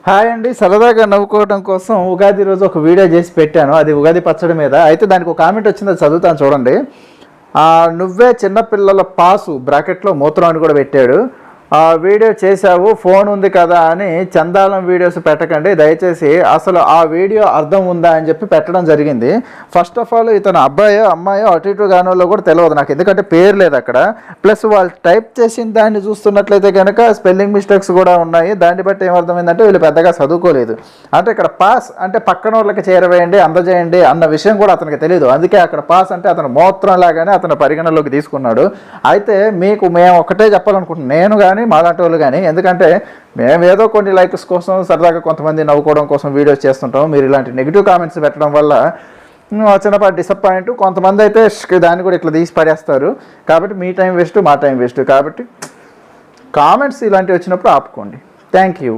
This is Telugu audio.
హాయ్ అండి, సరదాగా నవ్వుకోవడం కోసం ఉగాది రోజు ఒక వీడియో చేసి పెట్టాను. అది ఉగాది పచ్చడి మీద. అయితే దానికి ఒక కామెంట్ వచ్చింది, అది చదువుతాను చూడండి. నువ్వే చిన్నపిల్లల పాసు బ్రాకెట్లో మూత్రం అని కూడా పెట్టాడు. ఆ వీడియో చేశావు, ఫోన్ ఉంది కదా అని చందాలం వీడియోస్ పెట్టకండి దయచేసి. అసలు ఆ వీడియో అర్థం ఉందా అని చెప్పి పెట్టడం జరిగింది. ఫస్ట్ ఆఫ్ ఆల్ ఇతను అబ్బాయో అమ్మాయో అటు ఇటు గానోలో కూడా తెలియదు నాకు, ఎందుకంటే పేరు లేదు అక్కడ. ప్లస్ వాళ్ళు టైప్ చేసిన దాన్ని చూస్తున్నట్లయితే కనుక స్పెల్లింగ్ మిస్టేక్స్ కూడా ఉన్నాయి. దాన్ని బట్టి ఏమర్థమైందంటే వీళ్ళు పెద్దగా చదువుకోలేదు. అంటే ఇక్కడ పాస్ అంటే పక్కన వాళ్ళకి చేరవేయండి, అందజేయండి అన్న విషయం కూడా అతనికి తెలియదు. అందుకే అక్కడ పాస్ అంటే అతను మూత్రం లాగానే అతను పరిగణలోకి తీసుకున్నాడు. అయితే మేము ఒకటే చెప్పాలనుకుంటున్నాను, నేను కానీ మాలాంటి వాళ్ళు కానీ, ఎందుకంటే మేము ఏదో కొన్ని లైక్స్ కోసం సరదాగా కొంతమంది నవ్వుకోవడం కోసం వీడియోస్ చేస్తుంటాం. మీరు ఇలాంటి నెగిటివ్ కామెంట్స్ పెట్టడం వల్ల చిన్నపాటి డిసప్పాయింట్. కొంతమంది అయితే దాన్ని కూడా ఇట్లా తీసి పడేస్తారు. కాబట్టి మీ టైం వేస్ట్, మా టైం వేస్ట్. కాబట్టి కామెంట్స్ ఇలాంటివి వచ్చినప్పుడు ఆపుకోండి. Thank you.